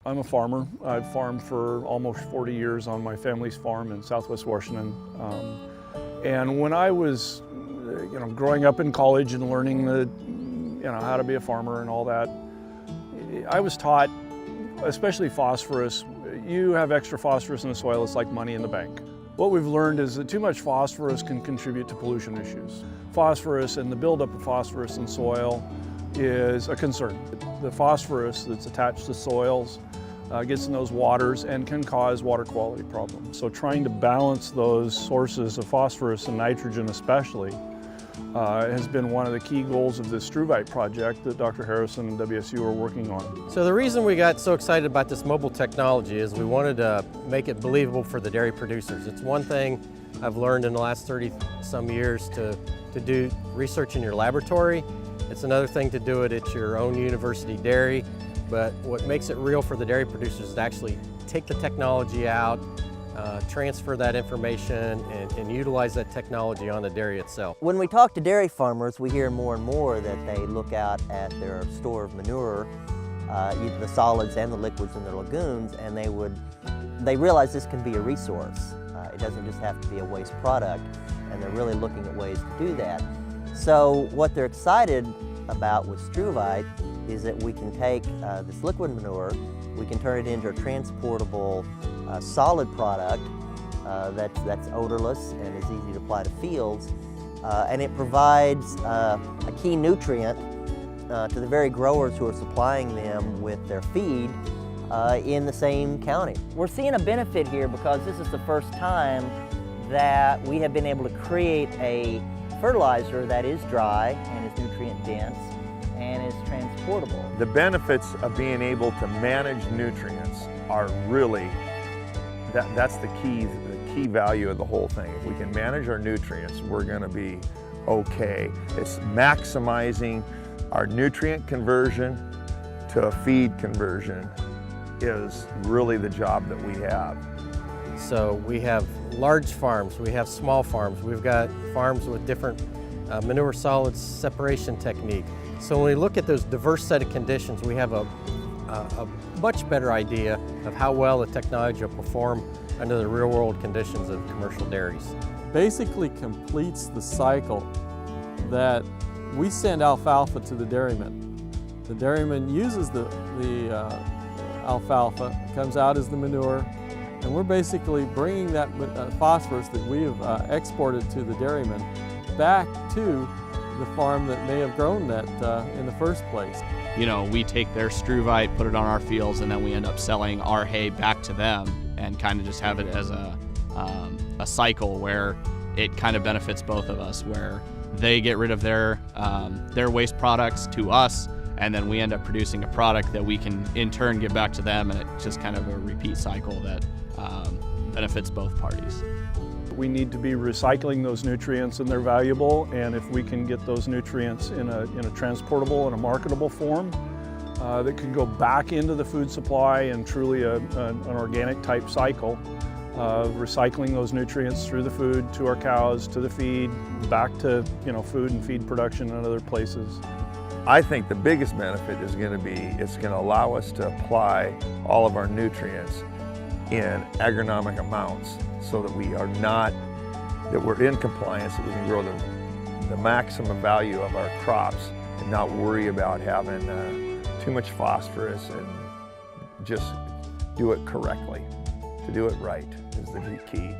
I'm a farmer. I've farmed for almost 40 years on my family's farm in Southwest Washington. And when I was, growing up in college and learning how to be a farmer and all that, I was taught, especially phosphorus, you have extra phosphorus in the soil, it's like money in the bank. What we've learned is that too much phosphorus can contribute to pollution issues. Phosphorus and the buildup of phosphorus in soil is a concern. The phosphorus that's attached to soils gets in those waters and can cause water quality problems. So trying to balance those sources of phosphorus and nitrogen especially has been one of the key goals of this Struvite project that Dr. Harrison and WSU are working on. So the reason we got so excited about this mobile technology is we wanted to make it believable for the dairy producers. It's one thing I've learned in the last 30-some years to do research in your laboratory. It's another thing to do it at your own university dairy. But what makes it real for the dairy producers is to actually take the technology out, transfer that information, and utilize that technology on the dairy itself. When we talk to dairy farmers, we hear more and more that they look out at their store of manure, the solids and the liquids in their lagoons, and they realize this can be a resource. It doesn't just have to be a waste product, and they're really looking at ways to do that. So what they're excited about with Struvite is that we can take this liquid manure, we can turn it into a transportable solid product that's odorless and is easy to apply to fields, and it provides a key nutrient to the very growers who are supplying them with their feed in the same county. We're seeing a benefit here because this is the first time that we have been able to create a fertilizer that is dry and is nutrient dense and is transportable. The benefits of being able to manage nutrients are really, that's the key value of the whole thing. If we can manage our nutrients, we're going to be okay. It's maximizing our nutrient conversion to a feed conversion is really the job that we have. So we have large farms, we have small farms, we've got farms with different manure solids separation technique. So when we look at those diverse set of conditions, we have a much better idea of how well the technology will perform under the real world conditions of commercial dairies. Basically completes the cycle that we send alfalfa to the dairyman. The dairyman uses the alfalfa, comes out as the manure, and we're basically bringing that phosphorus that we have exported to the dairyman back to the farm that may have grown that in the first place. We take their Struvite, put it on our fields, and then we end up selling our hay back to them and kind of just have it as a cycle where it kind of benefits both of us, where they get rid of their waste products to us, and then we end up producing a product that we can in turn give back to them, and it's just kind of a repeat cycle that benefits both parties. We need to be recycling those nutrients, and they're valuable, and if we can get those nutrients in a transportable and a marketable form that can go back into the food supply and truly an organic type cycle of recycling those nutrients through the food to our cows, to the feed, back to food and feed production and other places. I think the biggest benefit is going to be it's going to allow us to apply all of our nutrients in agronomic amounts so that we're in compliance, that we can grow the maximum value of our crops and not worry about having too much phosphorus, and just do it correctly. To do it right is the key.